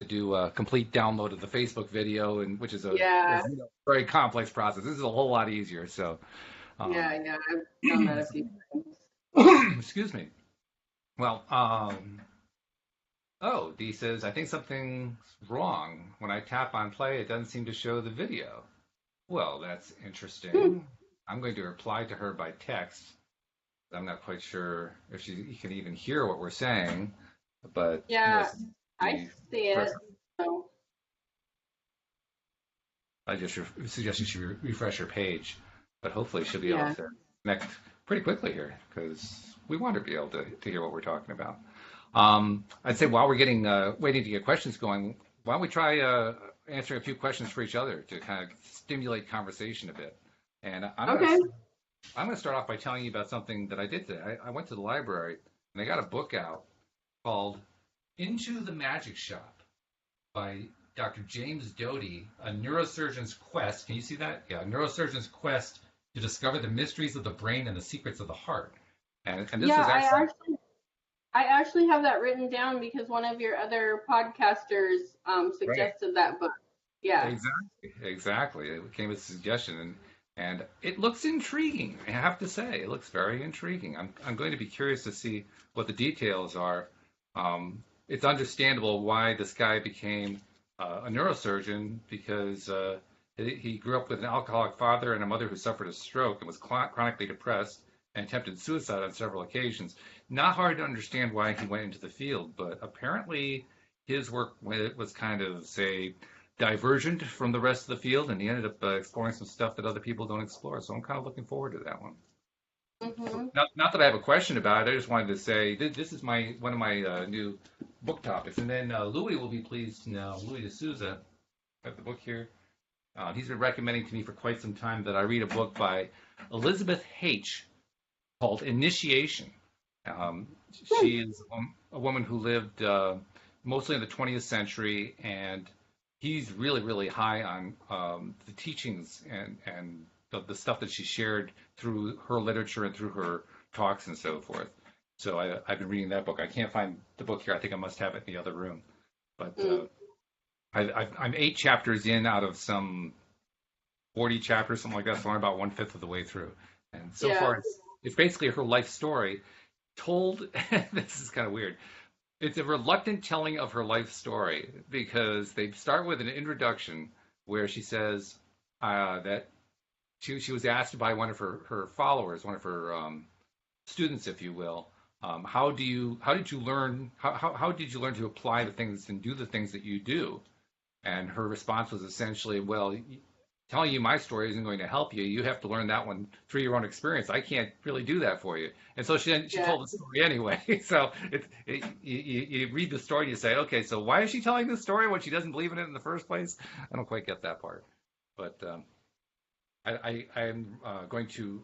to do a complete download of the Facebook video, and which is a Yeah, very complex process. This is a whole lot easier. So, yeah, um, yeah. I've done that a few times. excuse me. Well, oh, Dee says, I think something's wrong. When I tap on play, it doesn't seem to show the video. Well, that's Hmm. interesting. I'm going to reply to her by text. I'm not quite sure if she can even hear what we're saying, but Yeah, let's I see. see it. So, I just suggest you should refresh her page, but hopefully she'll be able yeah. to connect pretty quickly here because we want to be able to hear what we're talking about. I'd say while we're getting waiting to get questions going, why don't we try answering a few questions for each other to kind of stimulate conversation a bit. And Okay. I'm gonna start off by telling you about something that I did today. I went to the library and I got a book out called Into the Magic Shop by Dr. James Doty, A Neurosurgeon's Quest. Can you see that? Yeah, A Neurosurgeon's Quest to Discover the Mysteries of the Brain and the Secrets of the Heart. And this Yeah, was actually I actually have that written down because one of your other podcasters right. suggested that book. Yeah. Exactly. It came as a suggestion, and it looks intriguing. I have to say, it looks very intriguing. I'm going to be curious to see what the details are. It's understandable why this guy became a neurosurgeon because he grew up with an alcoholic father and a mother who suffered a stroke and was chronically depressed and attempted suicide on several occasions. Not hard to understand why he went into the field, but apparently his work was kind of, say, divergent from the rest of the field, and he ended up exploring some stuff that other people don't explore. So I'm kind of looking forward to that one. So Mhm. not that I have a question about it. I just wanted to say this is my one of my new book topics, and then Louis will be pleased to know. Louis D'Souza, I have the book here. He's been recommending to me for quite some time that I read a book by Elizabeth H. called Initiation. Um, Hmm. she is a woman who lived mostly in the 20th century, and he's really, really high on the teachings and the stuff that she shared through her literature and through her talks and so forth. So I've been reading that book. I can't find the book here. I think I must have it in the other room. But Mm. I'm 8 chapters in out of some 40 chapters, something like that. So I'm about one fifth of the way through. And so Yeah. far, it's basically her life story told. This is kind of weird. It's a reluctant telling of her life story because they start with an introduction where she says that she was asked by one of her followers, one of her students, if you will, how did you learn how did you learn to apply the things and do the things that you do? And her response was essentially, well, telling you my story isn't going to help you. You have to learn that one through your own experience. I can't really do that for you. And so she Yeah. told the story anyway. So you read the story and you say, okay, so why is she telling this story when she doesn't believe in it in the first place? I don't quite get that part. But I'm going to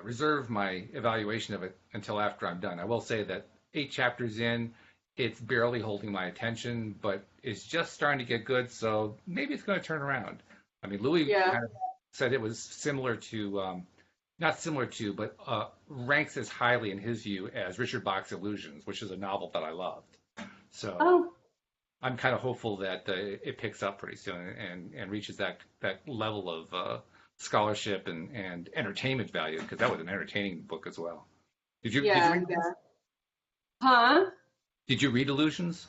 reserve my evaluation of it until after I'm done. I will say that 8 chapters in, it's barely holding my attention, but it's just starting to get good. So maybe it's going to turn around. I mean, Louis Yeah. kind of said it was similar to, not similar to, but ranks as highly in his view as Richard Bach's Illusions, which is a novel that I loved. So Oh, I'm kind of hopeful that it picks up pretty soon and reaches that level of scholarship and entertainment value because that was an entertaining book as well. Did you yeah, read yeah. Huh? Did you read Illusions?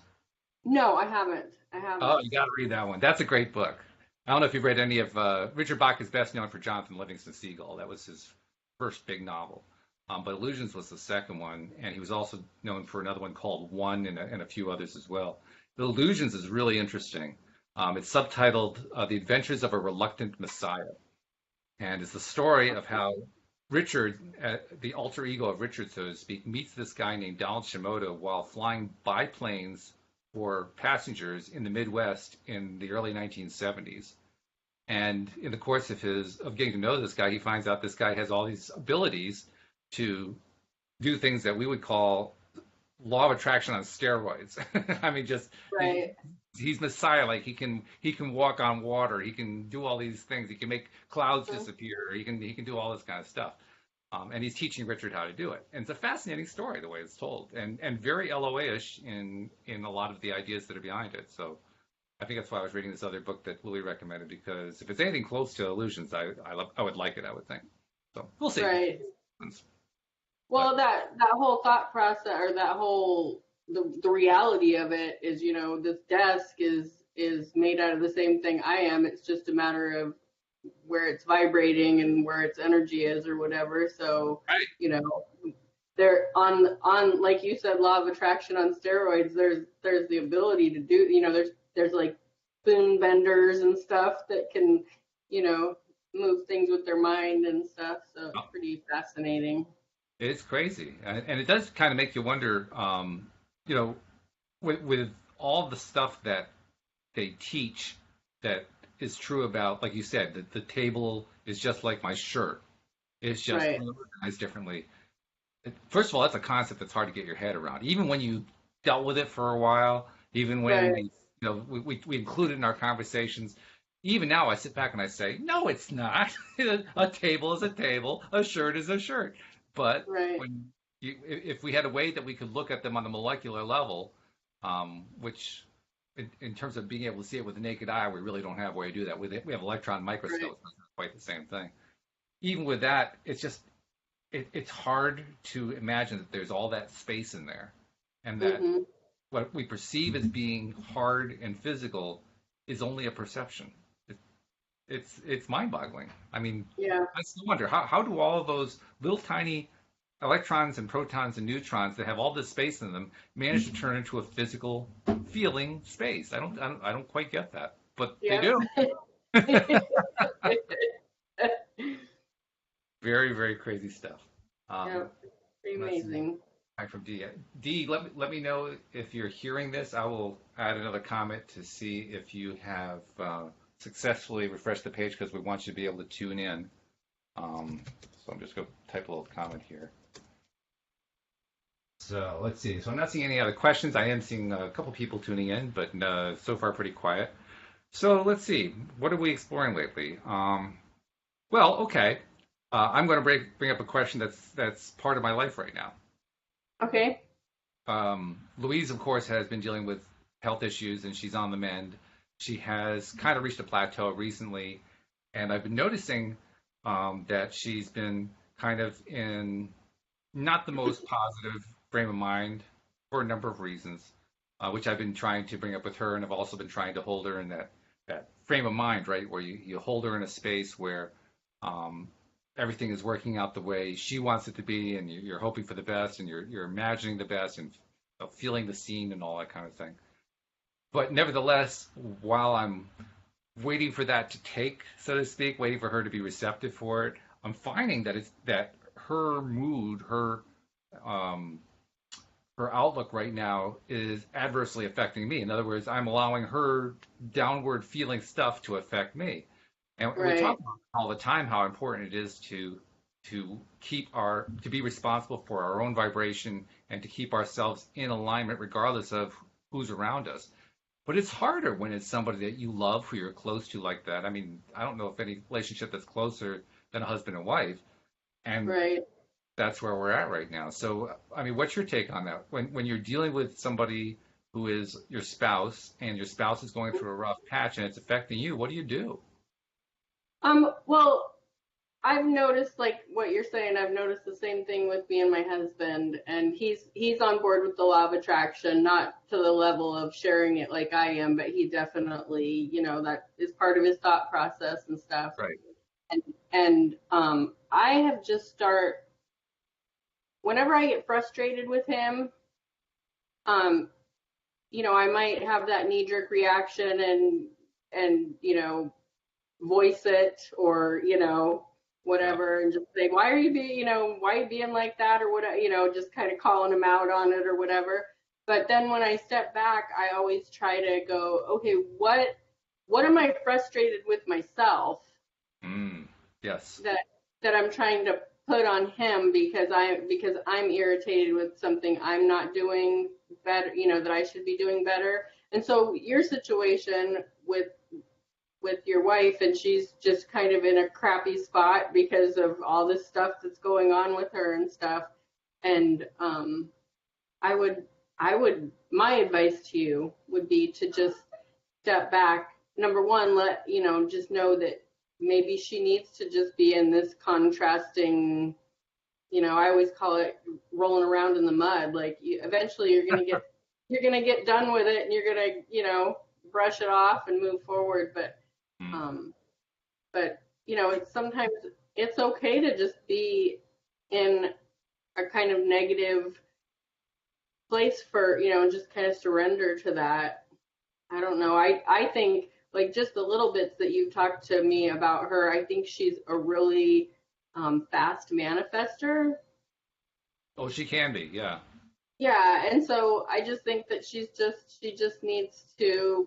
No, I haven't. I Oh, haven't. you got to read that one. That's a great book. I don't know if you've read any of Richard Bach is best known for Jonathan Livingston Seagull. That was his first big novel. But Illusions was the second one, and he was also known for another one called One and a few others as well. The Illusions is really interesting. It's subtitled The Adventures of a Reluctant Messiah, and it's the story of how Richard, the alter ego of Richard, so to speak, meets this guy named Donald Shimoda while flying biplanes for passengers in the Midwest in the early 1970s. And in the course of getting to know this guy, he finds out this guy has all these abilities to do things that we would call law of attraction on steroids. I mean, just Right. he's Messiah. Like he can walk on water. He can do all these things. He can make clouds Mhm. disappear. He can do all this kind of stuff. And he's teaching Richard how to do it. And it's a fascinating story the way it's told, and very LOA-ish in a lot of the ideas that are behind it. So I think that's why I was reading this other book that Louis recommended, because if it's anything close to illusions, I would like it, I would think. So we'll see. Right. But Well, that whole thought process, or that whole the reality of it is, this desk is made out of the same thing I am. It's just a matter of where it's vibrating and where its energy is or whatever. So, right. you know, there on like you said, law of attraction on steroids. There's the ability to do, there's like spoon benders and stuff that can, move things with their mind and stuff. So it's pretty fascinating. It's crazy, and it does kind of make you wonder, you know, with all the stuff that they teach that is true about, like you said, the table is just like my shirt. It's just Right. organized differently. First of all, that's a concept that's hard to get your head around. Even when you dealt with it for a while, even when Right. we include it in our conversations. Even now, I sit back and I say, no, it's not. A table is a table. A shirt is a shirt. But Right. when if we had a way that we could look at them on the molecular level, which in terms of being able to see it with the naked eye, we really don't have a way to do that. We have electron Right. microscopes. It's not quite the same thing. Even with that, it's hard to imagine that there's all that space in there, and that Mhm. what we perceive as being hard and physical is only a perception. It's mind-boggling. I mean, Yeah. I still wonder how do all of those little tiny electrons and protons and neutrons that have all this space in them manage to turn into a physical feeling space? I don't quite get that, but they Yep. do. Very, very crazy stuff. Um, Yep. Pretty let's see. amazing. Hi from D. D, let me know if you're hearing this. I will add another comment to see if you have successfully refreshed the page, because we want you to be able to tune in. So I'm just going to type a little comment here. So let's see. So I'm not seeing any other questions. I am seeing a couple people tuning in, but so far pretty quiet. So let's see. What are we exploring lately? Well, okay. I'm going to bring up a question that's part of my life right now. Okay. Louise, of course, has been dealing with health issues, and she's on the mend. She has kind of reached a plateau recently, and I've been noticing that she's been kind of in not the most positive frame of mind for a number of reasons, which I've been trying to bring up with her, and I've also been trying to hold her in that frame of mind, right, where you hold her in a space where everything is working out the way she wants it to be, and you're hoping for the best, and you're imagining the best, and feeling the scene and all that kind of thing. But nevertheless, while I'm waiting for that to take, so to speak, waiting for her to be receptive for it, I'm finding that her mood, um, her outlook right now is adversely affecting me. In other words, I'm allowing her downward feeling stuff to affect me. And we Right. talk about all the time how important it is to be responsible for our own vibration and to keep ourselves in alignment regardless of who's around us. But it's harder when it's somebody that you love, who you're close to like that. I mean, I don't know if any relationship that's closer than a husband and wife, and Right. that's where we're at right now. So, I mean, what's your take on that? When you're dealing with somebody who is your spouse, and your spouse is going through a rough patch and it's affecting you, what do you do? Well, I've noticed like what you're saying. I've noticed the same thing with me and my husband, and he's on board with the law of attraction, not to the level of sharing it like I am, but he definitely, that is part of his thought process and stuff. Right. And I have just start whenever I get frustrated with him, um, I might have that knee jerk reaction and voice it, or Yeah. whatever, and just say, why are you being why are you being like that, or what, just kind of calling him out on it or whatever. But then when I step back, I always try to go, okay, what am I frustrated with myself Mm. Yes. that I'm trying to put on him, because I'm irritated with something I'm not doing better, that I should be doing better. And so your situation with your wife, and she's just kind of in a crappy spot because of all this stuff that's going on with her and stuff. And I would my advice to you would be to just step back. Number one, just know that maybe she needs to just be in this contrasting, I always call it rolling around in the mud. Like eventually you're gonna get done with it and you're gonna, brush it off and move forward. Um, but it's sometimes it's okay to just be in a kind of negative place for, just kind of surrender to that. I don't know. I think like just the little bits that you talked to me about her, I think she's a really fast manifester. Oh, she can be, yeah. Yeah, and so I just think that she just needs to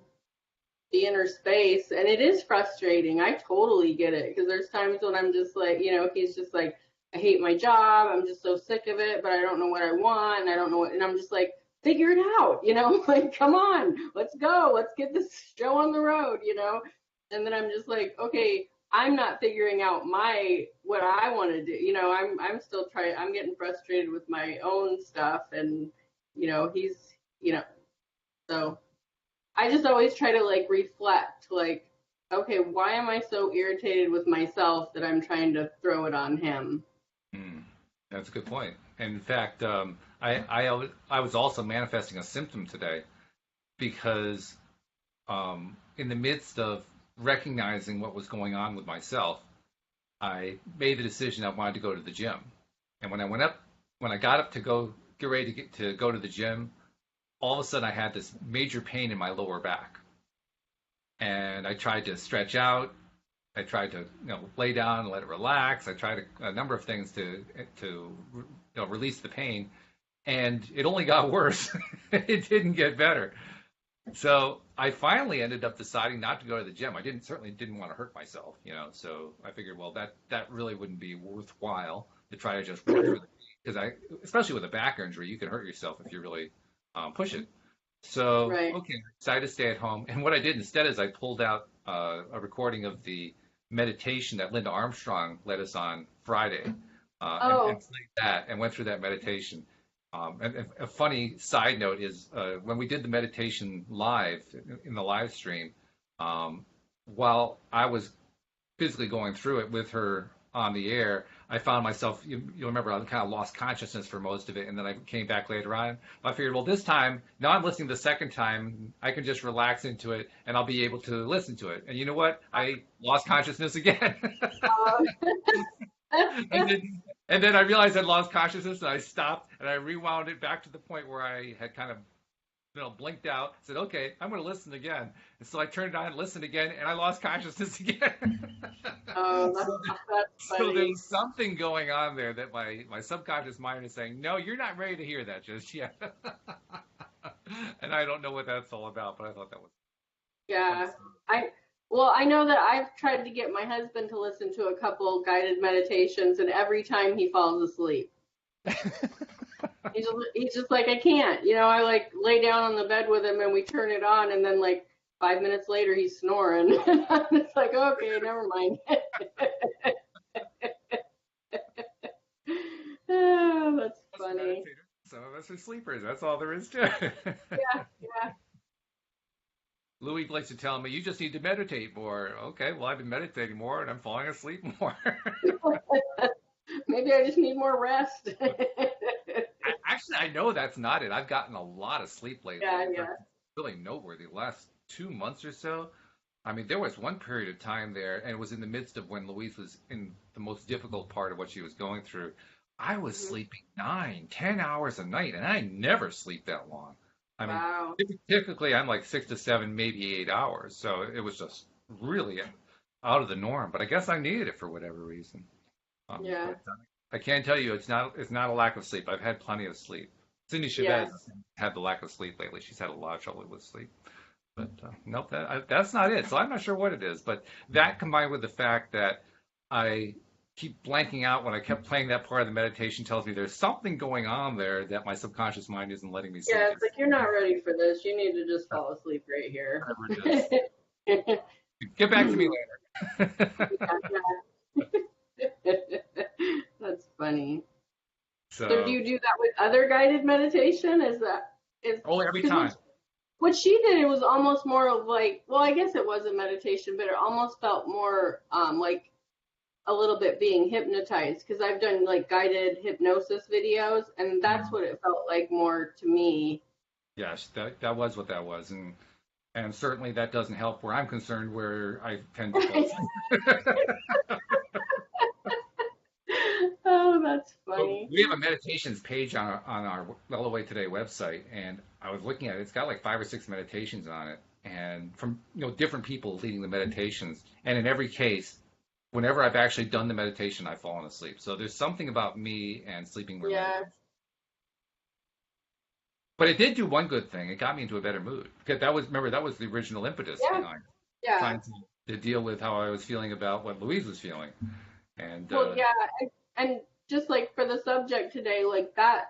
be in her space, and it is frustrating. I totally get it because there's times when I'm just like, he's just like, I hate my job. I'm just so sick of it, but I don't know what I want, and I don't know what, and I'm just like, figure it out, like, come on, let's go, let's get this show on the road, and then I'm just like, okay, I'm not figuring out what I want to do, I'm still trying, I'm getting frustrated with my own stuff, and he's, so I just always try to like reflect, like, okay, why am I so irritated with myself that I'm trying to throw it on him? That's a good point. And in fact, I was also manifesting a symptom today because in the midst of recognizing what was going on with myself, I made the decision I wanted to go to the gym. And when I got up to get ready to go to the gym, all of a sudden I had this major pain in my lower back. And I tried to stretch out. I tried to lay down and let it relax. I tried a number of things to release the pain, and it only got worse. It didn't get better. So I finally ended up deciding not to go to the gym. I certainly didn't want to hurt myself, So I figured, well, that really wouldn't be worthwhile to try to just work through the pain, because especially with a back injury, you can hurt yourself if you really push it. So Right. okay, I decided to stay at home. And what I did instead is I pulled out a recording of the meditation that Linda Armstrong led us on Friday, and played that and went through that meditation. And a funny side note is when we did the meditation live in the live stream, while I was physically going through it with her on the air, I found myself, you'll remember, I kind of lost consciousness for most of it, and then I came back later on. I figured, well, this time, now I'm listening the second time, I can just relax into it, and I'll be able to listen to it. And you know what? I lost consciousness again. And then I realized I'd lost consciousness, and I stopped, and I rewound it back to the point where I had kind of blinked out, said, okay, I'm going to listen again. And so I turned it on and listened again, and I lost consciousness again. Oh, that's funny. So there's something going on there that my subconscious mind is saying, no, you're not ready to hear that just yet. And I don't know what that's all about, but I thought that was. Yeah. I know that I've tried to get my husband to listen to a couple guided meditations, and every time he falls asleep. He's just like, I can't, I like lay down on the bed with him and we turn it on, and then like 5 minutes later he's snoring. It's like, okay, never mind. Oh, that's funny. Some of us are sleepers. That's all there is to it. Yeah. Louis likes to tell me, you just need to meditate more. Okay, well, I've been meditating more and I'm falling asleep more. Maybe I just need more rest. Actually, I know that's not it. I've gotten a lot of sleep lately. Yeah. Really noteworthy. The last 2 months or so. I mean, there was one period of time there, and it was in the midst of when Louise was in the most difficult part of what she was going through. I was sleeping 9, 10 hours a night, and I never sleep that long. I mean, Wow. typically I'm like 6 to 7, maybe 8 hours. So it was just really out of the norm. But I guess I needed it for whatever reason. Yeah. But I can tell you it's not a lack of sleep. I've had plenty of sleep. Cindy Chavez had the lack of sleep lately. She's had a lot of trouble with sleep. But nope, that's not it. So I'm not sure what it is. But that combined with the fact that I keep blanking out when I kept playing that part of the meditation tells me there's something going on there that my subconscious mind isn't letting me see. Yeah, it's like, you're not ready for this. You need to just fall asleep right here. Get back to me later. That's funny. So do you do that with other guided meditation? Every time. what she did, it was almost more of like, well, I guess it was a meditation, but it almost felt more like a little bit being hypnotized, because I've done like guided hypnosis videos, and that's what it felt like more to me. Yes, that was what that was, and certainly that doesn't help where I'm concerned, where I tend to fall. Oh, that's Well, funny. we have a meditations page on our Well Away Today website, and I was looking at it. It's got like 5 or 6 meditations on it, and from different people leading the meditations. And in every case, whenever I've actually done the meditation, I've fallen asleep. So there's something about me and sleeping related. Yeah, But it did do one good thing. It got me into a better mood. Because that was the original impetus yeah, behind yeah. trying to deal with how I was feeling about what Louise was feeling. And Well, yeah, and just like for the subject today, like that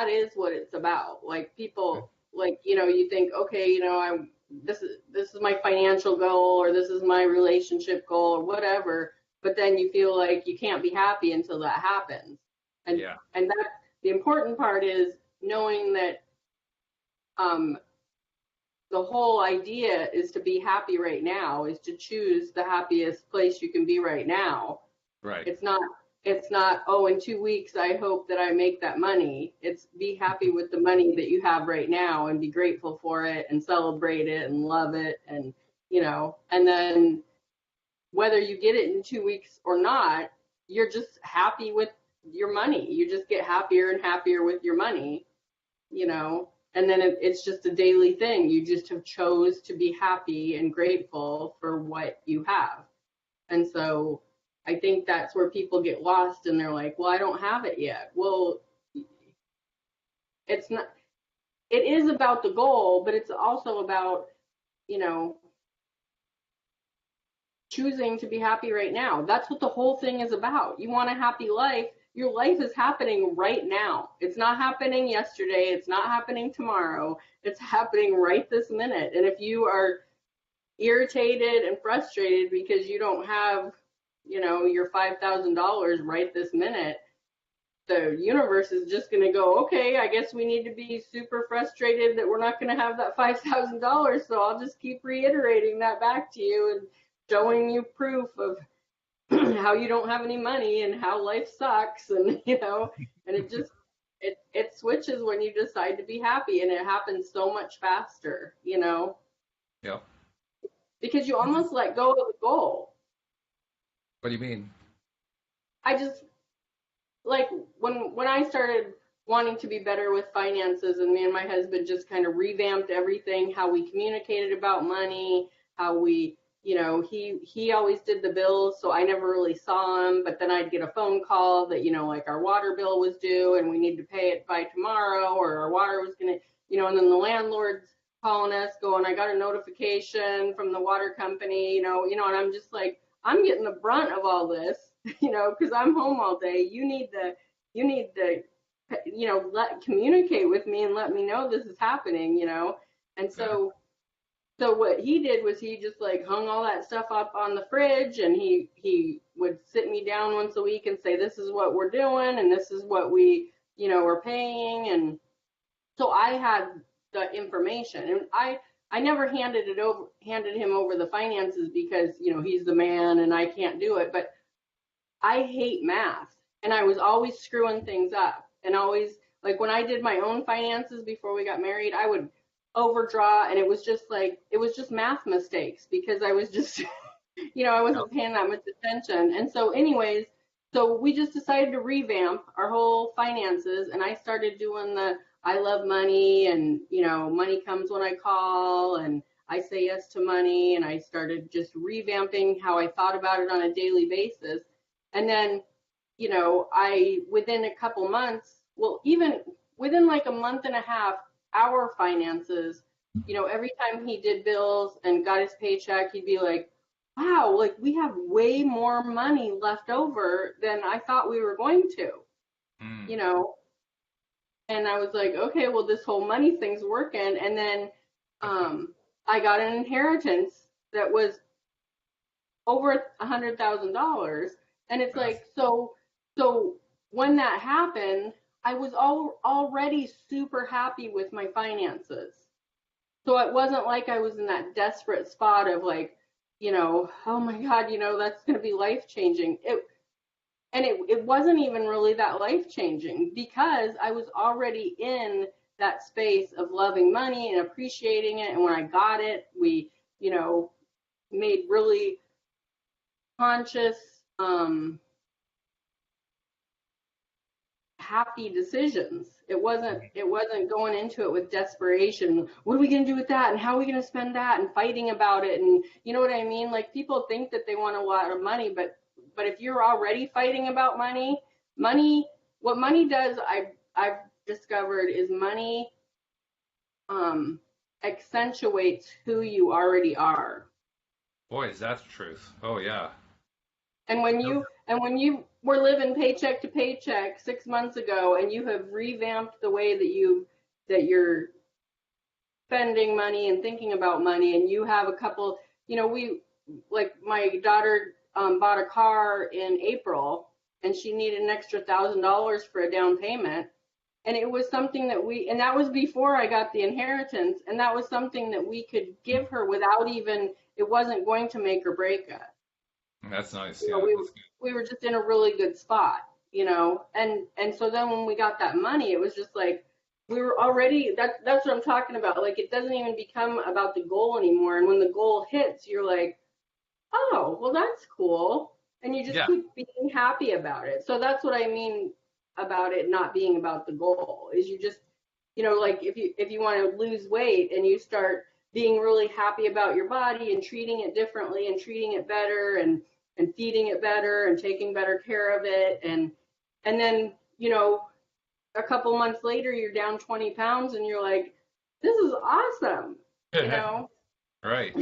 is what it's about. Like people, like you think, okay, I'm this is my financial goal, or this is my relationship goal, or whatever. But then you feel like you can't be happy until that happens. And yeah, and that the important part is knowing that um the whole idea is to be happy right now, is to choose the happiest place you can be right now. right. It's not, oh, in 2 weeks I hope that I make that money. It's be happy with the money that you have right now and be grateful for it and celebrate it and love it, and then whether you get it in 2 weeks or not, you're just happy with your money. You just get happier and happier with your money, and then it's just a daily thing. You just have chose to be happy and grateful for what you have. And so I think that's where people get lost, and they're like, well, I don't have it yet. Well, it's not, it is about the goal, but it's also about, you know, choosing to be happy right now. That's what the whole thing is about. You want a happy life. Your life is happening right now. It's not happening yesterday. It's not happening tomorrow. It's happening right this minute. And if you are irritated and frustrated because you don't have, your $5,000 right this minute, the universe is just going to go, okay, I guess we need to be super frustrated that we're not going to have that $5,000. So I'll just keep reiterating that back to you and showing you proof of how you don't have any money and how life sucks. And, and it switches when you decide to be happy, and it happens so much faster, Yep. because you almost let go of the goal. What do you mean? I just, like, when I started wanting to be better with finances, and me and my husband just kind of revamped everything, how we communicated about money, how we, he always did the bills, so I never really saw him, but then I'd get a phone call that, like our water bill was due and we need to pay it by tomorrow, or our water was going to, and then the landlord's calling us going, I got a notification from the water company, and I'm just like, I'm getting the brunt of all this, because I'm home all day. You need to, communicate with me and let me know this is happening, And so what he did was he just like hung all that stuff up on the fridge, and he would sit me down once a week and say, this is what we're doing, and this is what we, we're paying. And so I had the information, and I never handed him over the finances because, he's the man and I can't do it. But I hate math, and I was always screwing things up, and always, like, when I did my own finances before we got married, I would overdraw, and it was just math mistakes because I was just, I wasn't paying that much attention. And so anyways, so we just decided to revamp our whole finances, and I started doing the I love money, and, money comes when I call, and I say yes to money, and I started just revamping how I thought about it on a daily basis. And then, within a couple months, well, even within like a month and a half, our finances, every time he did bills and got his paycheck, he'd be like, wow, like we have way more money left over than I thought we were going to, Mm. And I was like, okay, well, this whole money thing's working. And then I got an inheritance that was over $100,000. And it's like, so when that happened, I was already super happy with my finances. So it wasn't like I was in that desperate spot of like, oh my God, that's going to be life changing. It wasn't even really that life changing because I was already in that space of loving money and appreciating it. And when I got it, we, you know, made really conscious, happy decisions. It wasn't going into it with desperation. What are we going to do with that? And how are we going to spend that? And fighting about it. And you know what I mean? Like people think that they want a lot of money, but if you're already fighting about money, what money does, I've discovered is money um, accentuates who you already are. Boy, is that the truth. Oh yeah. And when you were living paycheck to paycheck 6 months ago, and you have revamped the way that you're spending money and thinking about money, and you have a couple, we like my daughter bought a car in April, and she needed an extra $1,000 for a down payment, and it was something and that was before I got the inheritance, and that was something that we could give her without even, it wasn't going to make or break us. That's nice. you know, Yeah, we that's good. we were just in a really good spot, and so then when we got that money, it was just like we were already, that's what I'm talking about. Like it doesn't even become about the goal anymore. And when the goal hits, you're like, oh, well that's cool. And you just Yeah. keep being happy about it. So that's what I mean about it not being about the goal, is you just, like if you want to lose weight and you start being really happy about your body and treating it differently and treating it better and feeding it better and taking better care of it, and then a couple months later you're down 20 pounds and you're like, this is awesome, you know Right.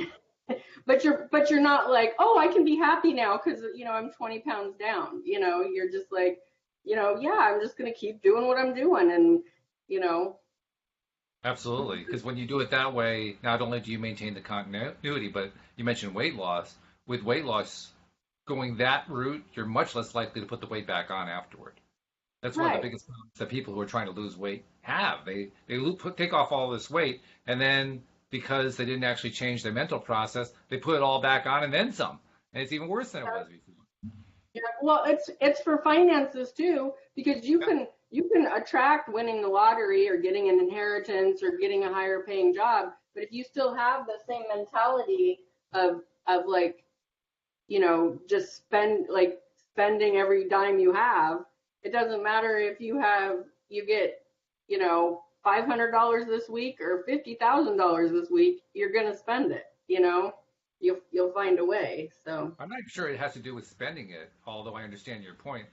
but you're not like, oh, I can be happy now because I'm 20 pounds down. You're just like, yeah, I'm just going to keep doing what I'm doing. And you know Absolutely. Because when you do it that way, not only do you maintain the continuity, but you mentioned weight loss. With weight loss, going that route, you're much less likely to put the weight back on afterward. That's one of the right. biggest problems that people who are trying to lose weight have. Take off all this weight, and then because they didn't actually change their mental process, they put it all back on and then some, and it's even worse than it was before. Yeah, well, it's for finances too, because you can attract winning the lottery or getting an inheritance or getting a higher paying job, but if you still have the same mentality of like, just spending every dime you have, it doesn't matter if you get, $500 this week or $50,000 this week, you're gonna spend it, you'll find a way. So I'm not sure it has to do with spending it, although I understand your point.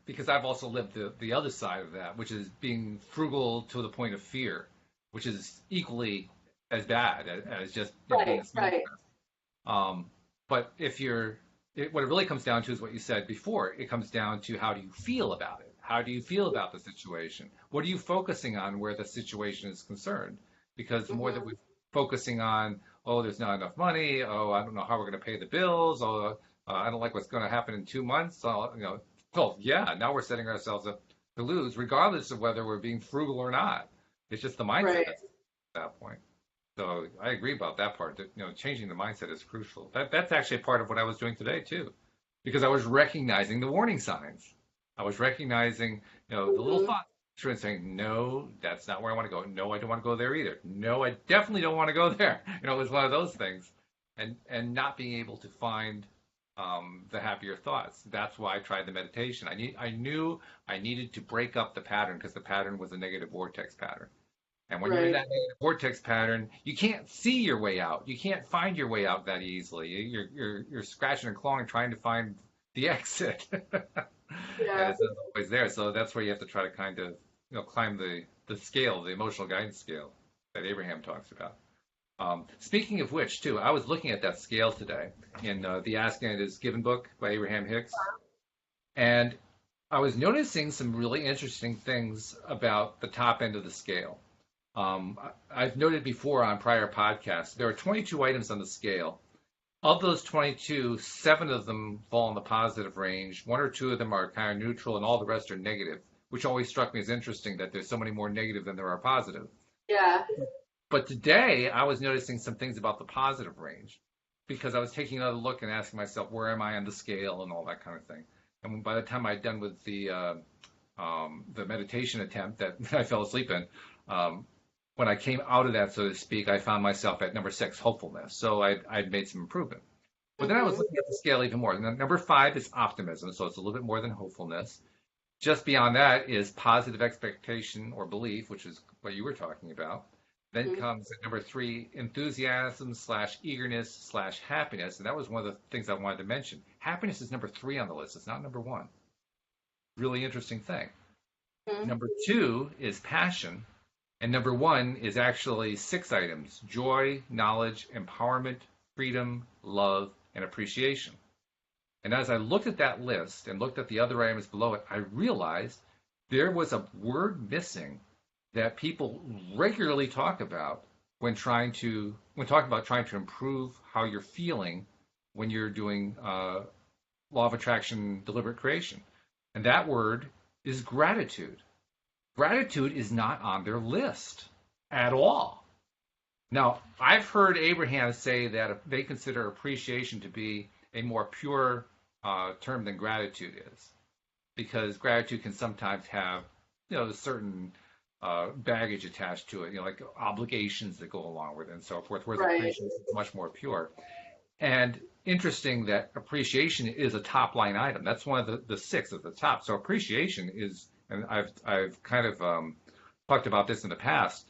Because I've also lived the other side of that, which is being frugal to the point of fear, which is equally as bad as just being a right, right, spendthrift. Um, but what it really comes down to is what you said before. It comes down to how do you feel about it? How do you feel about the situation? What are you focusing on where the situation is concerned? Because the more that hmm we're focusing on, oh, there's not enough money. Oh, I don't know how we're going to pay the bills. Oh, I don't like what's going to happen in 2 months. So, well, yeah, now we're setting ourselves up to lose, regardless of whether we're being frugal or not. It's just the mindset right. that's at that point. So I agree about that part. That changing the mindset is crucial. That's actually a part of what I was doing today too, because I was recognizing the warning signs. I was recognizing, the little hmm thoughts and saying, no, that's not where I want to go. No, I don't want to go there either. No, I definitely don't want to go there. It was one of those things, and not being able to find the happier thoughts. That's why I tried the meditation. I knew I needed to break up the pattern because the pattern was a negative vortex pattern. And when you're in right. that negative vortex pattern, you can't see your way out. You can't find your way out that easily. You're scratching and clawing trying to find the exit, and Yeah. it's not always there. So that's where you have to try to kind of climb the scale, the emotional guidance scale that Abraham talks about. Speaking of which, too, I was looking at that scale today in the Asking It Is Given book by Abraham-Hicks, and I was noticing some really interesting things about the top end of the scale. I've noted before on prior podcasts, there are 22 items on the scale. Of those 22, 7 of them fall in the positive range. 1 or 2 of them are kind of neutral, and all the rest are negative, which always struck me as interesting that there's so many more negative than there are positive. Yeah. But today I was noticing some things about the positive range because I was taking another look and asking myself, where am I on the scale and all that kind of thing. And by the time I'd done with the meditation attempt that I fell asleep in, when I came out of that, so to speak, I found myself at number 6, hopefulness. So I'd made some improvement. But then I was looking at the scale even more. Number 5 is optimism, so it's a little bit more than hopefulness. Just beyond that is positive expectation or belief, which is what you were talking about. Then comes at number 3, enthusiasm / eagerness / happiness. And that was one of the things I wanted to mention. Happiness is number 3 on the list. It's not number 1. Really interesting thing. Number 2 is passion. And number 1 is actually 6 items: joy, knowledge, empowerment, freedom, love, and appreciation. And as I looked at that list and looked at the other items below it, I realized there was a word missing that people regularly talk about when talking about trying to improve how you're feeling when you're doing law of attraction deliberate creation. And that word is gratitude. Gratitude is not on their list at all. Now, I've heard Abraham say that they consider appreciation to be a more pure term than gratitude is, because gratitude can sometimes have, certain baggage attached to it, like obligations that go along with it and so forth, whereas appreciation is much more pure. And interesting that appreciation is a top line item. That's one of the 6 at the top. So appreciation is, and I've kind of talked about this in the past,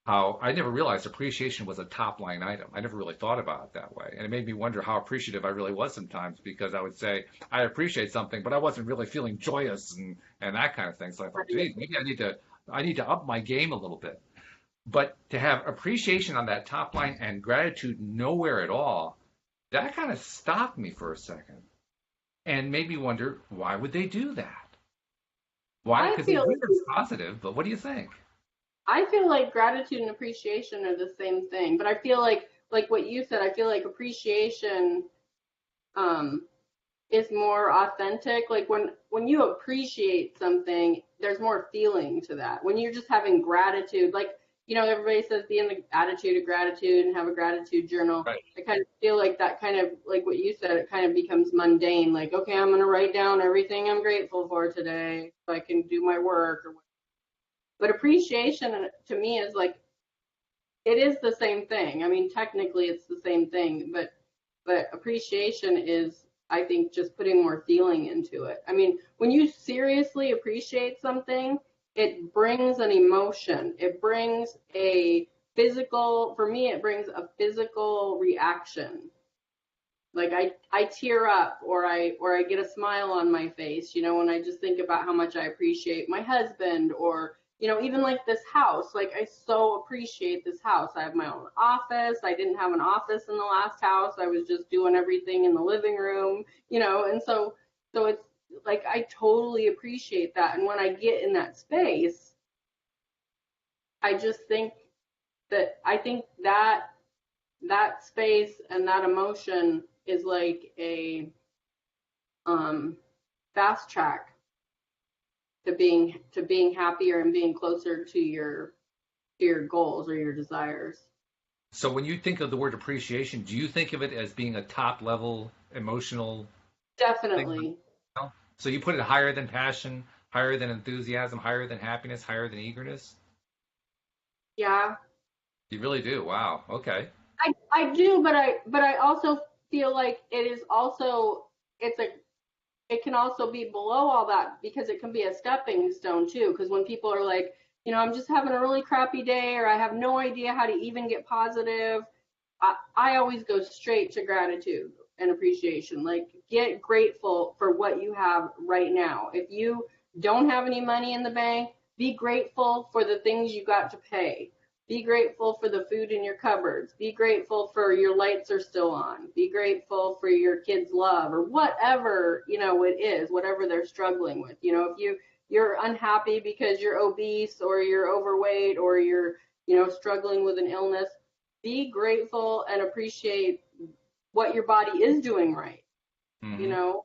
how I never realized appreciation was a top line item. I never really thought about it that way. And it made me wonder how appreciative I really was sometimes, because I would say I appreciate something, but I wasn't really feeling joyous and that kind of thing. So I thought, geez, maybe I need to up my game a little bit. But to have appreciation on that top line and gratitude nowhere at all, that kind of stopped me for a second and made me wonder, why would they do that? Why? Because it's positive, but what do you think? I feel like gratitude and appreciation are the same thing, but I feel like what you said, I feel like appreciation is more authentic. Like when you appreciate something, there's more feeling to that. When you're just having gratitude, like, everybody says be in the attitude of gratitude and have a gratitude journal. Right. I kind of feel like that kind of, like what you said, it kind of becomes mundane. Like, okay, I'm going to write down everything I'm grateful for today so I can do my work or whatever. But appreciation to me is like, it is the same thing. I mean, technically it's the same thing, but appreciation is, I think, just putting more feeling into it. I mean, when you seriously appreciate something, it brings an emotion. It brings a physical, for me, it brings a physical reaction. Like I tear up or I get a smile on my face, when I just think about how much I appreciate my husband, or even like this house. Like, I so appreciate this house. I have my own office. I didn't have an office in the last house. I was just doing everything in the living room, and so it's like, I totally appreciate that. And when I get in that space, I just think that that space and that emotion is like a fast track to being happier and being closer to your goals or your desires. So when you think of the word appreciation, do you think of it as being a top level emotional Definitely thing? So you put it higher than passion, higher than enthusiasm, higher than happiness, higher than eagerness? Yeah. You really do. Wow. Okay. I do, but I also feel like it can also be below all that, because it can be a stepping stone too. Because when people are like, I'm just having a really crappy day, or I have no idea how to even get positive, I always go straight to gratitude and appreciation. Like, get grateful for what you have right now. If you don't have any money in the bank, be grateful for the things you got to pay. Be grateful for the food in your cupboards. Be grateful for your lights are still on. Be grateful for your kids' love, or whatever, it is, whatever they're struggling with. If you're unhappy because you're obese or you're overweight or you're, struggling with an illness, be grateful and appreciate what your body is doing right. Mm-hmm.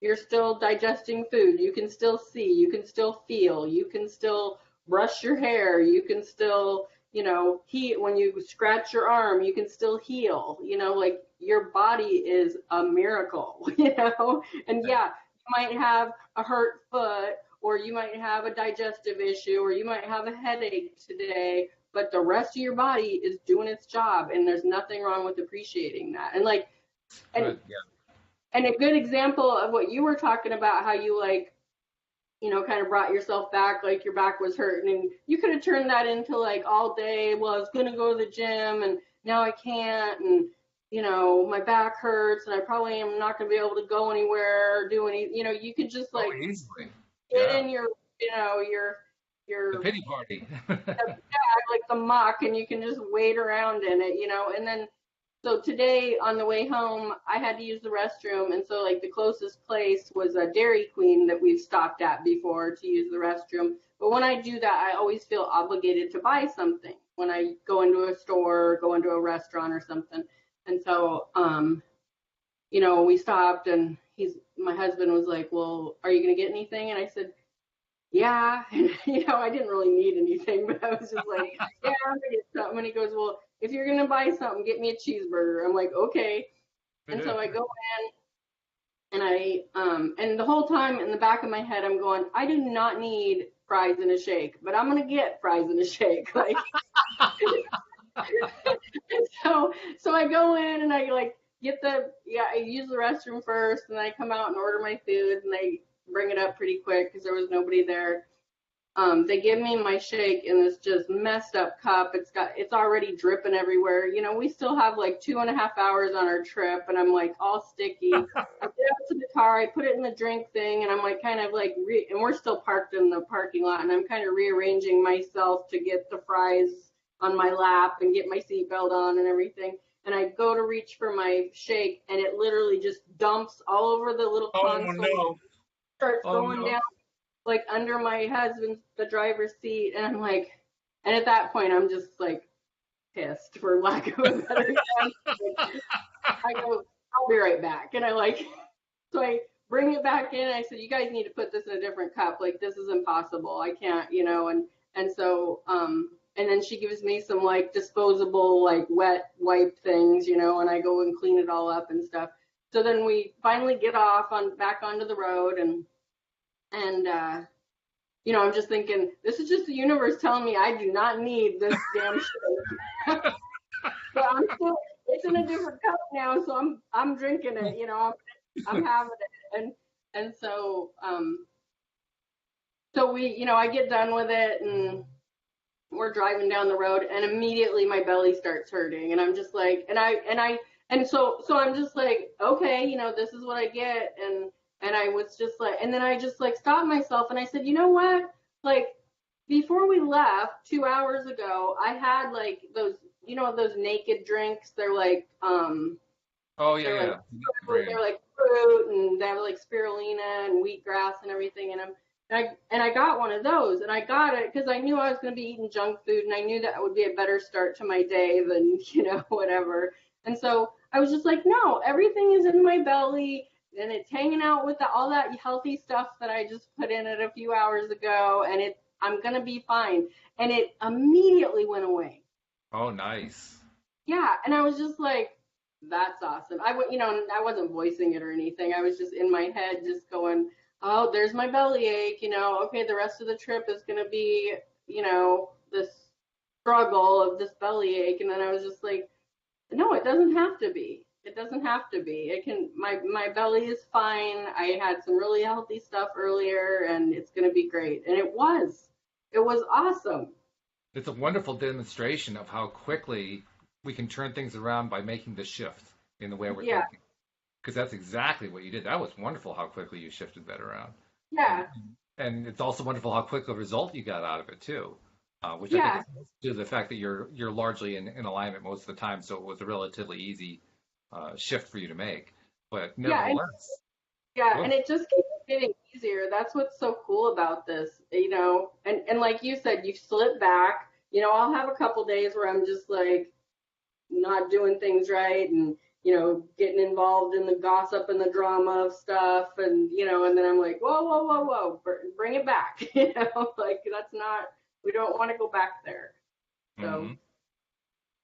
You're still digesting food. You can still see, you can still feel, you can still brush your hair, you can still, when you scratch your arm, you can still heal, like your body is a miracle, and yeah, you might have a hurt foot, or you might have a digestive issue, or you might have a headache today, but the rest of your body is doing its job, and there's nothing wrong with appreciating that. And like, and, Good. Yeah. and a good example of what you were talking about, how you like, kind of brought yourself back, like your back was hurting, and you could have turned that into like all day, well, I was going to go to the gym and now I can't, and my back hurts and I probably am not going to be able to go anywhere or do any, you could just like Easily. get Yeah. in your, your The pity party. like the muck, and you can just wade around in it, and then so today on the way home, I had to use the restroom, and so like the closest place was a Dairy Queen that we've stopped at before to use the restroom. But when I do that, I always feel obligated to buy something when I go into a store or go into a restaurant or something. And so, we stopped, and my husband was like, "Well, are you gonna get anything?" And I said, "Yeah." And, I didn't really need anything, but I was just like, "Yeah, I'm gonna get something." And he goes, "Well, if you're gonna buy something, get me a cheeseburger." I'm like, "Okay." And so I go in, and the whole time in the back of my head, I'm going, I do not need fries and a shake, but I'm gonna get fries and a shake. Like, so I go in and I like I use the restroom first, and then I come out and order my food, and they bring it up pretty quick because there was nobody there. They give me my shake in this just messed up cup. It's already dripping everywhere. We still have like 2.5 hours on our trip, and I'm like all sticky. I get up to the car, I put it in the drink thing, and I'm like kind of like, and we're still parked in the parking lot, and I'm kind of rearranging myself to get the fries on my lap and get my seatbelt on and everything. And I go to reach for my shake, and it literally just dumps all over the little console. No. Starts going down like under my the driver's seat, and I'm like, and at that point I'm just like pissed, for lack of a better term. I go, I'll be right back, and so I bring it back in. I said, you guys need to put this in a different cup. Like, this is impossible. I can't, and so and then she gives me some like disposable like wet wipe things, and I go and clean it all up and stuff. So then we finally get back onto the road, and I'm just thinking, this is just the universe telling me I do not need this damn shit. But it's in a different cup now, so I'm drinking it, I'm having it. And so we, I get done with it, and we're driving down the road, and immediately my belly starts hurting, and I'm just like, so I'm just like, okay, this is what I get, and I was just like, and then I just like stopped myself, and I said, you know what? Like, before we left 2 hours ago, I had like those, those naked drinks. They're like, oh yeah, yeah. They're like fruit, and they have like spirulina and wheatgrass and everything in them. And I got one of those, and I got it because I knew I was going to be eating junk food, and I knew that would be a better start to my day than, whatever. And so I was just like, no, everything is in my belly, and it's hanging out with all that healthy stuff that I just put in it a few hours ago, and I'm going to be fine. And it immediately went away. Oh, nice. Yeah, and I was just like, that's awesome. I wasn't voicing it or anything. I was just in my head just going, oh, there's my belly ache, okay, the rest of the trip is going to be, this struggle of this belly ache. And then I was just like, no, it doesn't have to be. It doesn't have to be. It can, my belly is fine. I had some really healthy stuff earlier, and it's going to be great. And it was awesome. It's a wonderful demonstration of how quickly we can turn things around by making the shift in the way we're thinking. Because that's exactly what you did. That was wonderful how quickly you shifted that around. Yeah. And it's also wonderful how quick a result you got out of it too, which I think is due to the fact that you're largely in alignment most of the time, so it was a relatively easy shift for you to make. But nevertheless. And it just keeps getting easier. That's what's so cool about this, and like you said, you slip back. I'll have a couple days where I'm just like not doing things right, and getting involved in the gossip and the drama of stuff, and and then I'm like, whoa, bring it back, like that's not, we don't want to go back there. So, Hmm.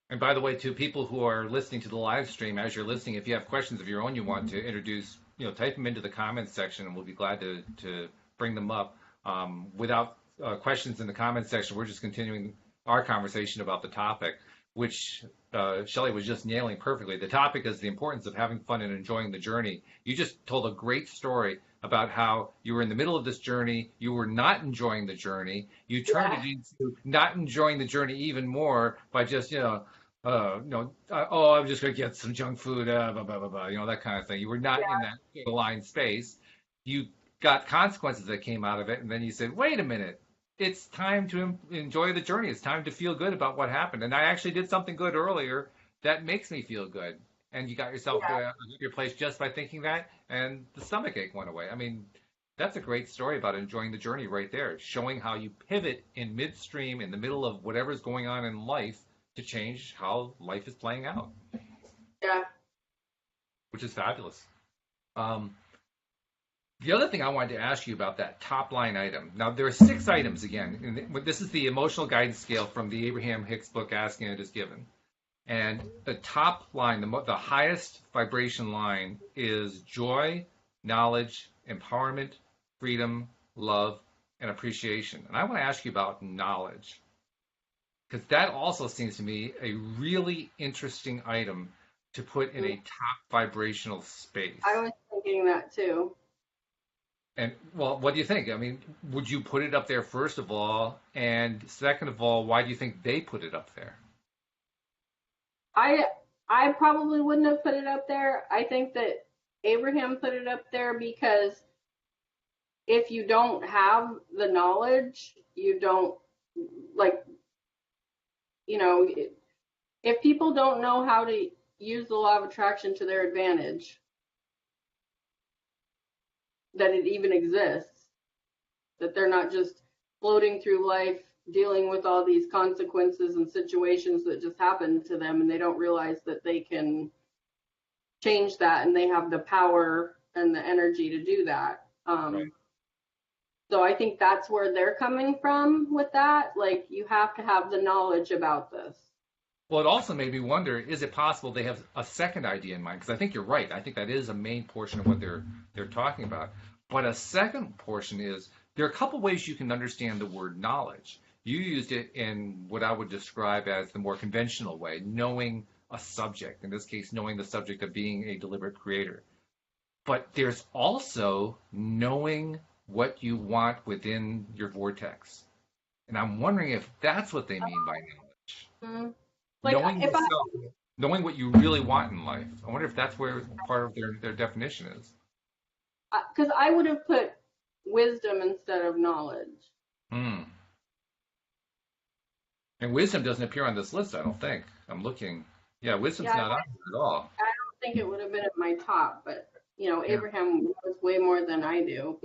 And by the way, to people who are listening to the live stream, as you're listening, if you have questions of your own you want to introduce, type them into the comments section, and we'll be glad to bring them up. Without questions in the comments section, we're just continuing our conversation about the topic, which Shelley was just nailing perfectly. The topic is the importance of having fun and enjoying the journey. You just told a great story about how you were in the middle of this journey, you were not enjoying the journey, you turned yeah, it into not enjoying the journey even more by just, oh, I'm just going to get some junk food, blah, blah, blah, blah, that kind of thing. You were not in yeah, that aligned space. You got consequences that came out of it, and then you said, wait a minute, it's time to enjoy the journey. It's time to feel good about what happened. And I actually did something good earlier that makes me feel good. And you got yourself yeah. to your place just by thinking that, and the stomach ache went away. I mean, that's a great story about enjoying the journey right there, showing how you pivot in midstream in the middle of whatever's going on in life to change how life is playing out, Yeah. which is fabulous. Um, the other thing I wanted to ask you about that top line item. Now, there are 6 items again. And this is the emotional guidance scale from the Abraham-Hicks book, Asking It Is Given. And the top line, the highest vibration line is joy, knowledge, empowerment, freedom, love, and appreciation. And I want to ask you about knowledge, because that also seems to me a really interesting item to put in a top vibrational space. I was thinking that too. And well, what do you think? I mean, would you put it up there first of all? And second of all, why do you think they put it up there? I I probably wouldn't have put it up there. I think that Abraham put it up there because if you don't have the knowledge, you don't like, if people don't know how to use the law of attraction to their advantage, that it even exists, that they're not just floating through life dealing with all these consequences and situations that just happen to them, and they don't realize that they can change that and they have the power and the energy to do that. Right. So I think that's where they're coming from with that. Like, you have to have the knowledge about this. Well, it also made me wonder, is it possible they have a second idea in mind? Because I think you're right. I think that is a main portion of what they're talking about. But a second portion is there are a couple ways you can understand the word knowledge. You used it in what I would describe as the more conventional way, knowing a subject, in this case, knowing the subject of being a deliberate creator. But there's also knowing what you want within your vortex. And I'm wondering if that's what they mean by knowledge. Mm-hmm. Like, Knowing if I, yourself, knowing what you really want in life. I wonder if that's where part of their definition is. because I would have put wisdom instead of knowledge. Hmm. And wisdom doesn't appear on this list, I don't think. I'm looking. Yeah, wisdom's Yeah, not on here at all. I don't think it would have been at my top, but Yeah. Abraham knows way more than I do.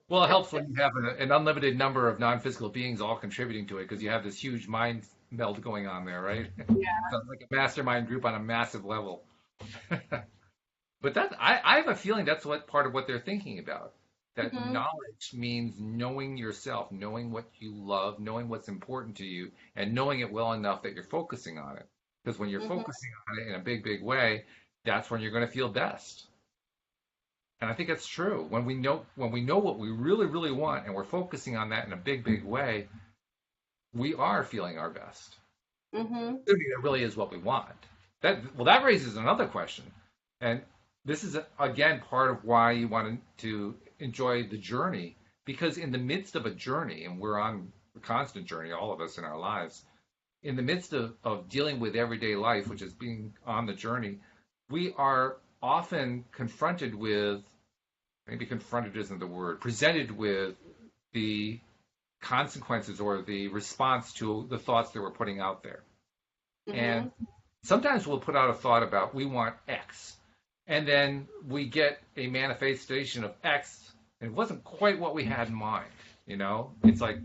Well, it helps when you have an unlimited number of non-physical beings all contributing to it, because you have this huge mind meld going on there, right? Yeah. Sounds like a mastermind group on a massive level. But I have a feeling that's what part of what they're thinking about. That Hmm. knowledge means knowing yourself, knowing what you love, knowing what's important to you, and knowing it well enough that you're focusing on it. Because when you're Hmm. focusing on it in a big, big way, that's when you're going to feel best. And I think that's true. When we know what we really, really want and we're focusing on that in a big, big way, we are feeling our best. Hmm. Assuming that really is what we want. That raises another question. And this is again part of why you want to enjoy the journey, because in the midst of a journey, and we're on a constant journey, all of us in our lives, in the midst of dealing with everyday life, which is being on the journey, we are often confronted with, maybe confronted isn't the word, presented with the consequences or the response to the thoughts that we're putting out there. Hmm. And sometimes we'll put out a thought about we want X, and then we get a manifestation of X, and it wasn't quite what we had in mind. It's like,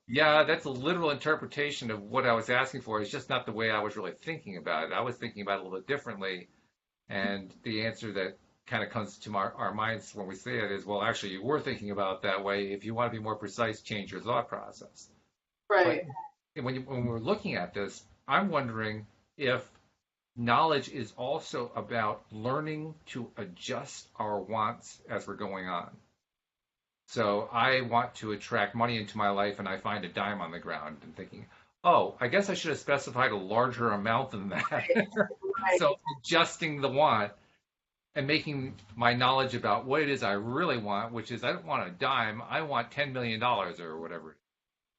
yeah, that's a literal interpretation of what I was asking for. It's just not the way I was really thinking about it. I was thinking about it a little bit differently. And the answer that kind of comes to our minds when we say it is, well, actually, you were thinking about it that way. If you want to be more precise, change your thought process. But Right. when we're looking at this, I'm wondering if knowledge is also about learning to adjust our wants as we're going on. So I want to attract money into my life and I find a dime on the ground and thinking, oh, I guess I should have specified a larger amount than that. Right. So adjusting the want and making my knowledge about what it is I really want, which is I don't want a dime, I want $10 million or whatever.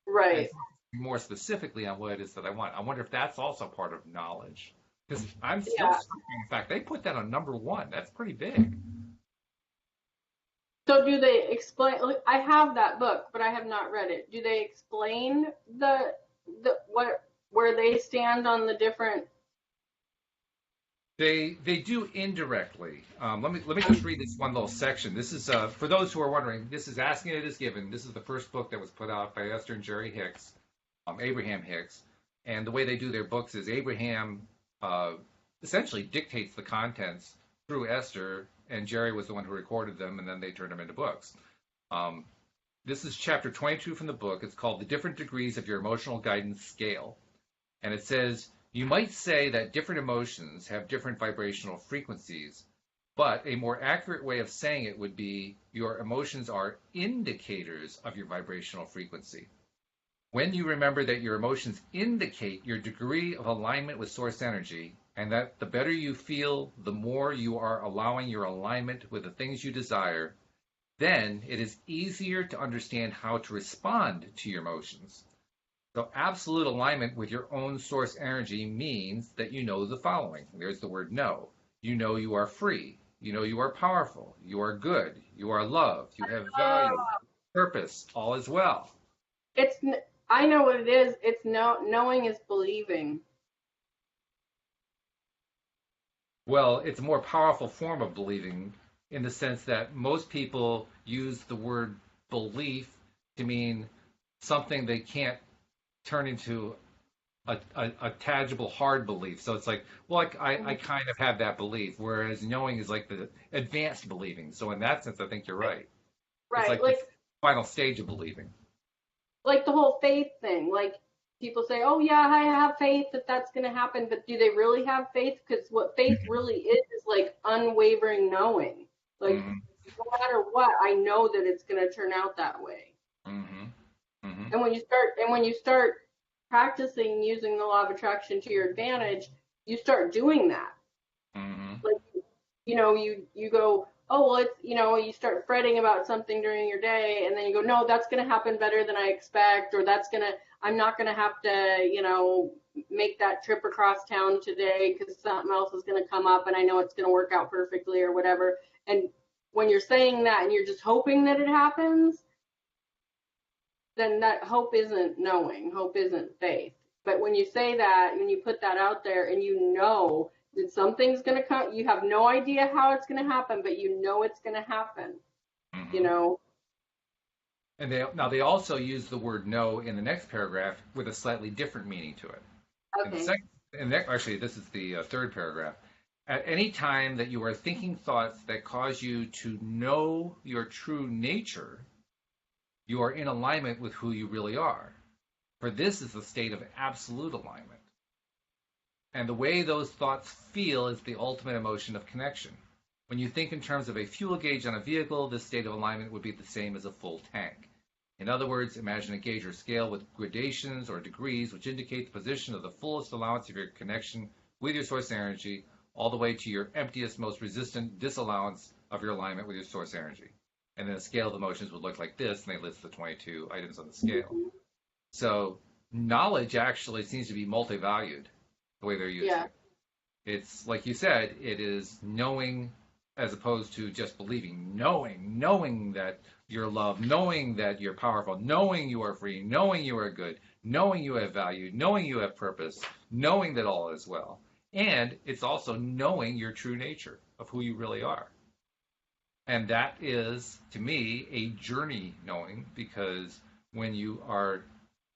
And Right. more specifically on what it is that I want. I wonder if that's also part of knowledge. Because I'm still Yeah. struggling. In fact, they put that on number one. That's pretty big. So do they explain? I have that book, but I have not read it. Do they explain what where they stand on the different? They do indirectly. Let me just read this one little section. This is for those who are wondering. This is Asking It Is Given. This is the first book that was put out by Esther and Jerry Hicks, Abraham-Hicks, and the way they do their books is Abraham essentially dictates the contents through Esther, and Jerry was the one who recorded them, and then they turned them into books. Um, this is chapter 22 from the book. It's called The Different Degrees of Your Emotional Guidance Scale. And it says, you might say that different emotions have different vibrational frequencies, but a more accurate way of saying it would be your emotions are indicators of your vibrational frequency. When you remember that your emotions indicate your degree of alignment with source energy, and that the better you feel, the more you are allowing your alignment with the things you desire, then it is easier to understand how to respond to your emotions. So absolute alignment with your own source energy means that you know the following. There's the word know. You know you are free. You know you are powerful. You are good. You are loved. You have value, purpose. All is well. It's I know what it is. It's knowing is believing. Well, it's a more powerful form of believing in the sense that most people use the word belief to mean something they can't turn into a tangible hard belief. So it's like, well, I kind of have that belief, whereas knowing is like the advanced believing. So in that sense, I think you're right. It's Right. like the final stage of believing. Like the whole faith thing. Like people say, "Oh yeah, I have faith that that's going to happen," but do they really have faith? Because what faith really is like unwavering knowing. Like Mm-hmm. no matter what, I know that it's going to turn out that way. Mm-hmm. Mm-hmm. And when you start practicing using the law of attraction to your advantage, you start doing that. Mm-hmm. Like you go, oh well, it's you start fretting about something during your day, and then you go, no, that's going to happen better than I expect, or I'm not going to have to make that trip across town today because something else is going to come up and I know it's going to work out perfectly or whatever. And when you're saying that and you're just hoping that it happens, then that hope isn't knowing, hope isn't faith. But when you say that and you put that out there and you know that something's going to come, you have no idea how it's going to happen, but you know it's going to happen, you Mm-hmm. know? And they also use the word no in the next paragraph with a slightly different meaning to it. In the Okay. second, actually, this is the third paragraph. At any time that you are thinking thoughts that cause you to know your true nature, you are in alignment with who you really are. For this is the state of absolute alignment. And the way those thoughts feel is the ultimate emotion of connection. When you think in terms of a fuel gauge on a vehicle, this state of alignment would be the same as a full tank. In other words, imagine a gauge or scale with gradations or degrees which indicate the position of the fullest allowance of your connection with your source energy, all the way to your emptiest, most resistant disallowance of your alignment with your source energy. And then a scale of emotions would look like this, and they list the 22 items on the scale. So knowledge actually seems to be multi-valued the way they're using Yeah. it. It's like you said, it is knowing as opposed to just believing, knowing that you're loved, knowing that you're powerful, knowing you are free, knowing you are good, knowing you have value, knowing you have purpose, knowing that all is well. And it's also knowing your true nature of who you really are. And that is, to me, a journey knowing, because when you are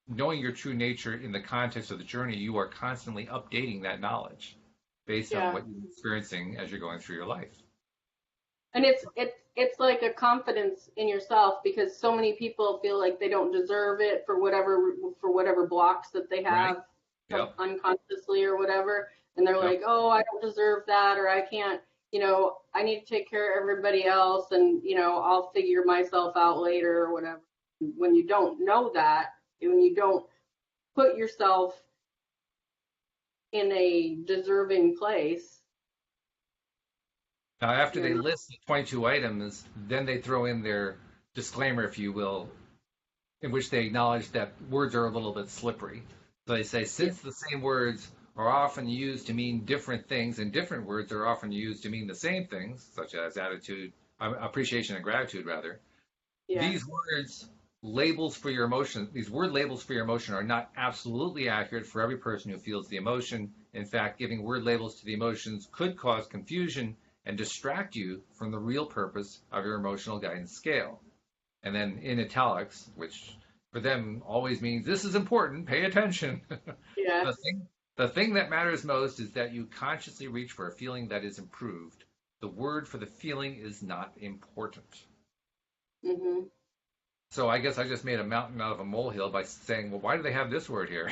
knowing your true nature in the context of the journey, you are constantly updating that knowledge based on Yeah. what you're experiencing as you're going through your life. And it's like a confidence in yourself, because so many people feel like they don't deserve it for whatever blocks that they Right. have Yep. unconsciously or whatever. And they're Yep. like, oh, I don't deserve that, or I can't, I need to take care of everybody else, and I'll figure myself out later or whatever. When you don't know that, when you don't put yourself in a deserving place, Now, after you're they not. list the 22 items, then they throw in their disclaimer, if you will, in which they acknowledge that words are a little bit slippery. So they say, Yeah. since the same words are often used to mean different things, and different words are often used to mean the same things, such as attitude, appreciation, and gratitude, rather, Yeah. these word labels for your emotion are not absolutely accurate for every person who feels the emotion. In fact, giving word labels to the emotions could cause confusion and distract you from the real purpose of your emotional guidance scale. And then in italics, which for them always means this is important, pay attention. Yeah. The thing that matters most is that you consciously reach for a feeling that is improved. The word for the feeling is not important. Mhm. So I guess I just made a mountain out of a molehill by saying, well, why do they have this word here?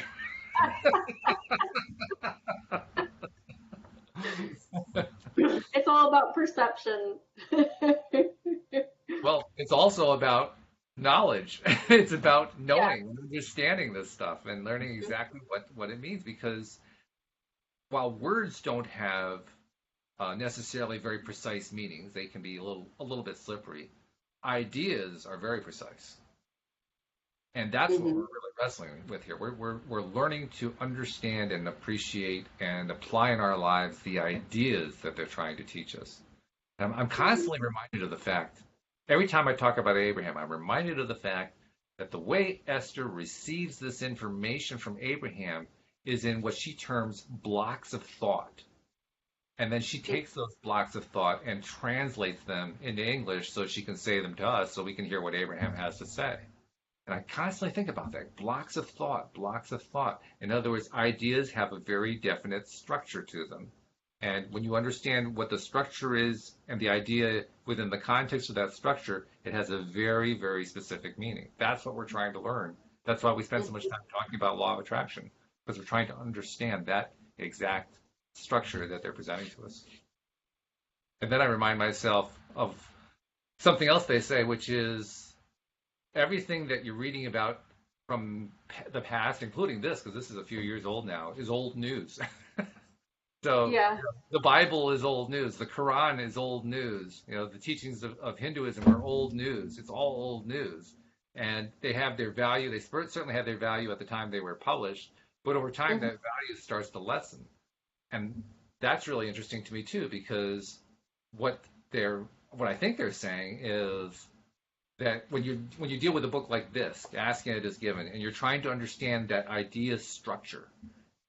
It's all about perception. Well, it's also about knowledge. It's about Yeah. knowing and understanding this stuff and learning exactly what it means. Because while words don't have necessarily very precise meanings, they can be a little bit slippery. Ideas are very precise. And that's what we're Mhm. really wrestling with here. We're learning to understand and appreciate and apply in our lives the ideas that they're trying to teach us. And I'm Mhm. constantly reminded of the fact, every time I talk about Abraham, I'm reminded of the fact that the way Esther receives this information from Abraham is in what she terms blocks of thought. And then she takes those blocks of thought and translates them into English so she can say them to us so we can hear what Abraham has to say. And I constantly think about that. Blocks of thought, blocks of thought. In other words, ideas have a very definite structure to them. And when you understand what the structure is and the idea within the context of that structure, it has a very, very specific meaning. That's what we're trying to learn. That's why we spend so much time talking about law of attraction, because we're trying to understand that exact structure that they're presenting to us. And then I remind myself of something else they say, which is everything that you're reading about from the past, including this, because this is a few years old now, is old news. So Yeah. the Bible is old news. The Quran is old news. The teachings of Hinduism are old news. It's all old news. And they have their value. They certainly had their value at the time they were published, but over time Mhm. that value starts to lessen. And that's really interesting to me too, because what they're what I think they're saying is that when you deal with a book like this, asking it as given, and you're trying to understand that idea structure,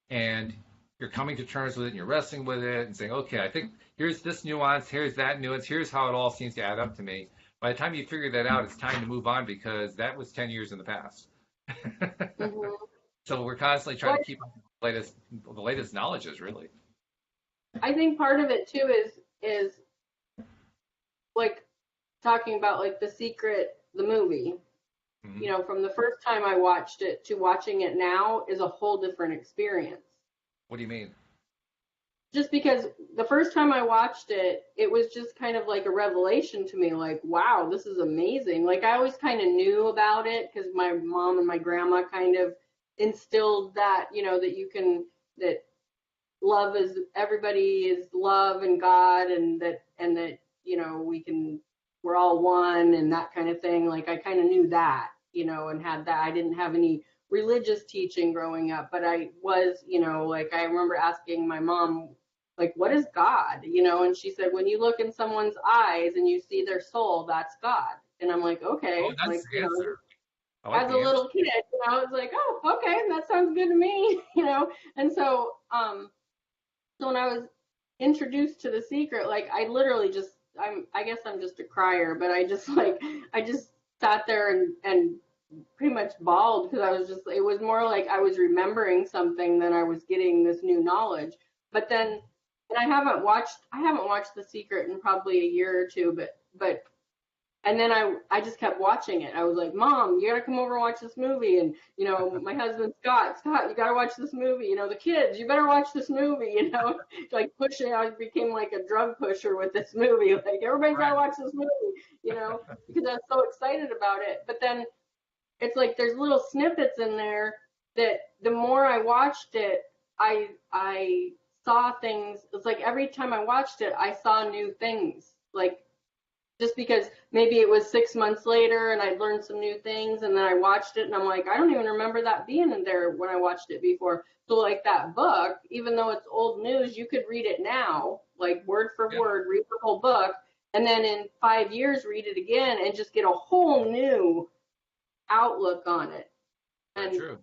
and you're coming to terms with it, and you're wrestling with it, and saying, okay, I think here's this nuance, here's that nuance, here's how it all seems to add up to me. By the time you figure that out, it's time to move on because that was 10 years in the past. Mhm. So we're constantly trying Well, to keep up with the latest knowledges, really. I think part of it too is like talking about like The Secret, the movie. Hmm. From the first time I watched it to watching it now is a whole different experience. What do you mean? Just because the first time I watched it, it was just kind of like a revelation to me, like, wow, this is amazing. Like, I always kind of knew about it because my mom and my grandma kind of instilled that, that that love is, everybody is love and God, and that, we're all one and that kind of thing. Like, I kind of knew that, and had that. I didn't have any religious teaching growing up, but I was, like, I remember asking my mom, like, what is God? And she said, when you look in someone's eyes and you see their soul, that's God. And I'm like, Oh, okay, that's like, the answer. I like as a the answer. little kid, it's like, oh, okay, that sounds good to me, And so when I was introduced to The Secret, like, I literally just, I guess I'm just a crier, but I just sat there and pretty much bawled, because it was more like I was remembering something than I was getting this new knowledge. But then And I haven't watched The Secret in probably a year or two, but and then I just kept watching it. I was like, Mom, you gotta come over and watch this movie. And my husband Scott, you gotta watch this movie. The kids, you better watch this movie. Like pushing. I became like a drug pusher with this movie. Like everybody's gotta Right. watch this movie. Because I was so excited about it. But then it's like there's little snippets in there that the more I watched it, I saw things. It's like every time I watched it, I saw new things. Like just because maybe it was 6 months later and I'd learned some new things and then I watched it and I'm like, I don't even remember that being in there when I watched it before. So like that book, even though it's old news, you could read it now, like word for Yeah. word, read the whole book, and then in 5 years read it again and just get a whole new outlook on it. Very And true.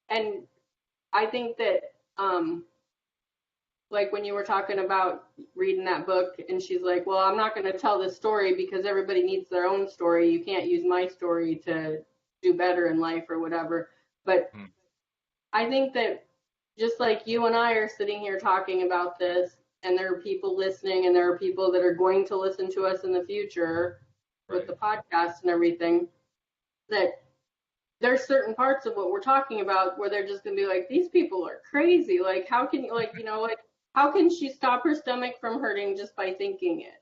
and I think that like when you were talking about reading that book and she's like, well, I'm not going to tell this story because everybody needs their own story. You can't use my story to do better in life or whatever. But Mm. I think that just like you and I are sitting here talking about this, and there are people listening, and there are people that are going to listen to us in the future with Right. the podcast and everything, that there's certain parts of what we're talking about where they're just gonna be like, these people are crazy. Like, how can you, like, how can she stop her stomach from hurting just by thinking it?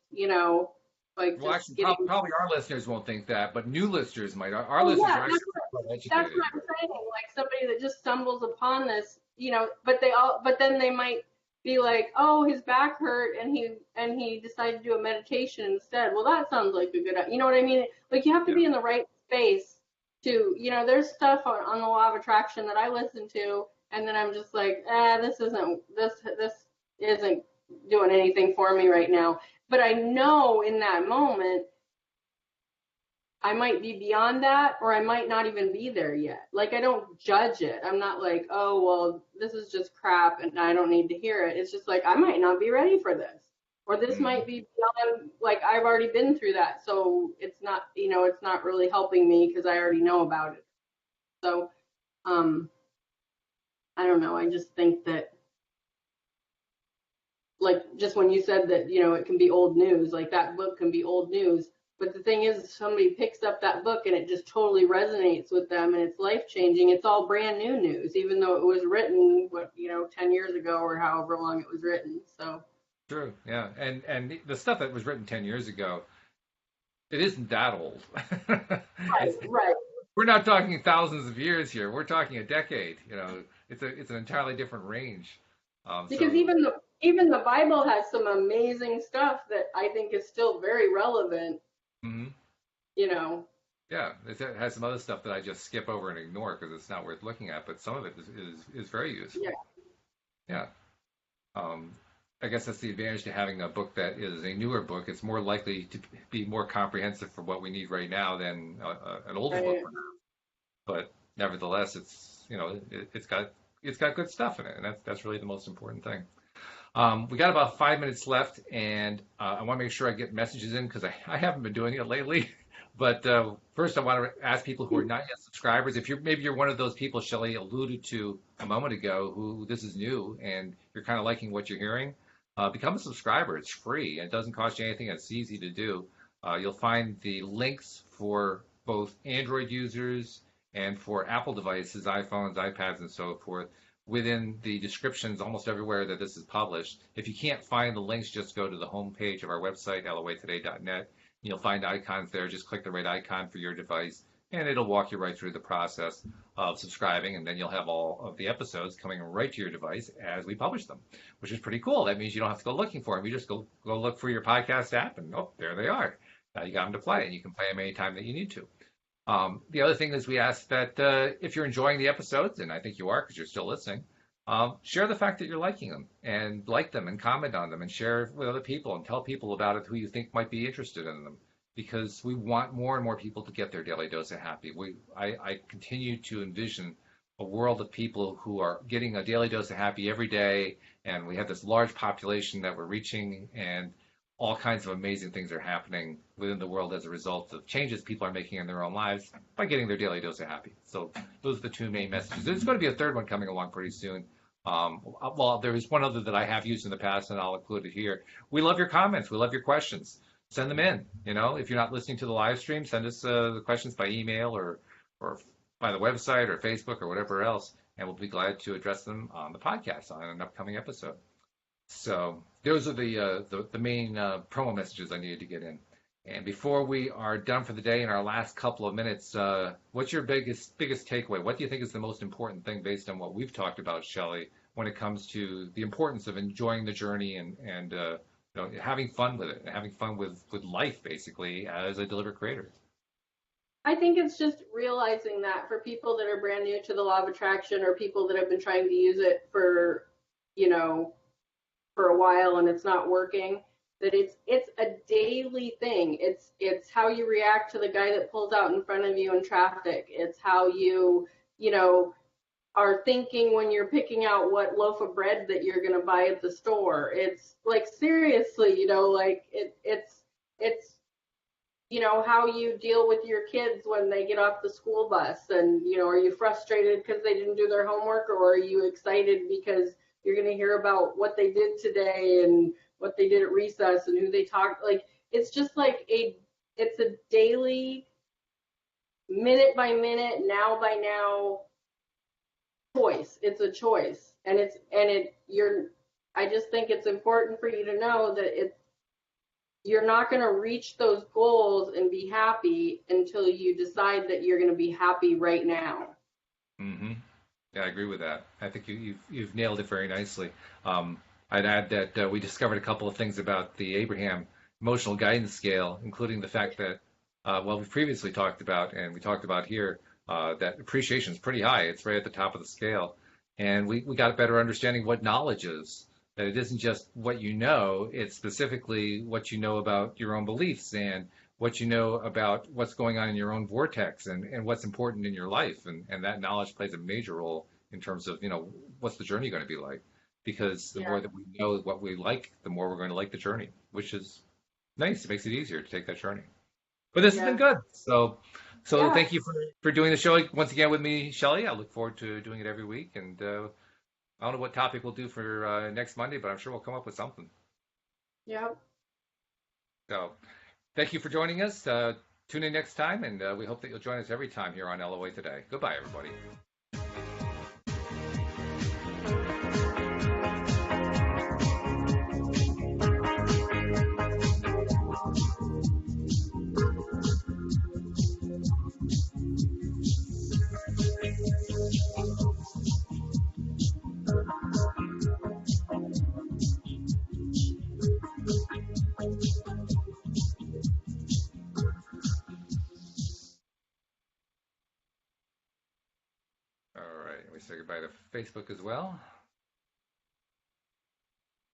Like Well, just actually, getting. probably our listeners won't think that, but new listeners might. Our Oh listeners yeah, are that's actually well that's educated. what I'm saying. Like somebody that just stumbles upon this, but then they might be like, oh, his back hurt, and he decided to do a meditation instead. Well, that sounds like a good, you know what I mean? Like you have to Yeah. be in the right space to, there's stuff on the law of attraction that I listen to, and then I'm just like, this isn't doing anything for me right now. But I know in that moment I might be beyond that, or I might not even be there yet. Like, I don't judge it. I'm not like, oh, well, this is just crap and I don't need to hear it. It's just like, I might not be ready for this. Or this Mm. might be beyond, like, I've already been through that. So it's not really helping me because I already know about it. So, um, I don't know. I just think that, like, just when you said that, it can be old news, like that book can be old news. But the thing is, somebody picks up that book and it just totally resonates with them and it's life changing. It's all brand new news, even though it was written, 10 years ago or however long it was written. So, True. Yeah. And the stuff that was written 10 years ago, it isn't that old. right, It's right. we're not talking thousands of years here. We're talking a decade. It's an entirely different range. Because So even the Bible has some amazing stuff that I think is still very relevant, mhm. you know. Yeah, it has some other stuff that I just skip over and ignore because it's not worth looking at. But some of it is very Yeah. useful. Yeah. Um, I guess that's the advantage to having a book that is a newer book. It's more likely to be more comprehensive for what we need right now than an older book. Right. But nevertheless, it's got good stuff in it, and that's really the most important thing. We got about 5 minutes left, and I want to make sure I get messages in because I haven't been doing it lately. But first, I want to ask people who are not yet subscribers. If you're one of those people Shelley alluded to a moment ago, who this is new and you're kind of liking what you're hearing, become a subscriber. It's free. It doesn't cost you anything. It's easy to do. You'll find the links for both Android users and for Apple devices, iPhones, iPads, and so forth within the descriptions almost everywhere that this is published. If you can't find the links, just go to the homepage of our website, loatoday.net. You'll find icons there. Just click the right icon for your device, and it'll walk you right through the process of subscribing, and then you'll have all of the episodes coming right to your device as we publish them, which is pretty cool. That means you don't have to go looking for them. You just go look for your podcast app, and oh, there they are. Now you got them to play, and you can play them anytime that you need to. The other thing is we ask that if you're enjoying the episodes, and I think you are because you're still listening, share the fact that you're liking them and like them and comment on them and share with other people and tell people about it who you think might be interested in them because we want more and more people to get their daily dose of happy. I continue to envision a world of people who are getting a daily dose of happy every day, and we have this large population that we're reaching, and all kinds of amazing things are happening within the world as a result of changes people are making in their own lives by getting their daily dose of happy. So those are the two main messages. There's going to be a third one coming along pretty soon, Well, there is one other that I have used in the past, and I'll include it here. We love your comments. We love your questions. Send them in. If you're not listening to the live stream, send us the questions by email or by the website or Facebook or whatever else, and we'll be glad to address them on the podcast on an upcoming episode. So those are the main promo messages I needed to get in. And before we are done for the day in our last couple of minutes, what's your biggest takeaway? What do you think is the most important thing based on what we've talked about, Shelley, when it comes to the importance of enjoying the journey and having fun with it, and having fun with life, basically, as a deliberate creator? I think it's just realizing that for people that are brand new to the law of attraction, or people that have been trying to use it for, for a while and it's not working, that it's a daily thing. It's how you react to the guy that pulls out in front of you in traffic. It's how you are thinking when you're picking out what loaf of bread that you're going to buy at the store. It's like, seriously, it's how you deal with your kids when they get off the school bus, and are you frustrated because they didn't do their homework, or are you excited because you're going to hear about what they did today and what they did at recess and who they talked. Like, it's just like it's a daily, minute by minute, now by now choice. It's a choice. I just think it's important for you to know that you're not going to reach those goals and be happy until you decide that you're going to be happy right now. Mm-hmm. Yeah, I agree with that. I think you've nailed it very nicely. I'd add that we discovered a couple of things about the Abraham Emotional Guidance Scale, including the fact that, we've previously talked about, and we talked about here, that appreciation is pretty high. It's right at the top of the scale. And we got a better understanding what knowledge is, that it isn't just what you know, it's specifically what you know about your own beliefs and what you know about what's going on in your own vortex and what's important in your life. And that knowledge plays a major role in terms of, what's the journey going to be like? Because the more that we know what we like, the more we're going to like the journey, which is nice. It makes it easier to take that journey. But this has been good. So thank you for doing the show once again with me, Shelley. I look forward to doing it every week. And I don't know what topic we'll do for next Monday, but I'm sure we'll come up with something. Yeah. So thank you for joining us. Tune in next time, and we hope that you'll join us every time here on LOA Today. Goodbye, everybody. All right, we say goodbye to Facebook as well.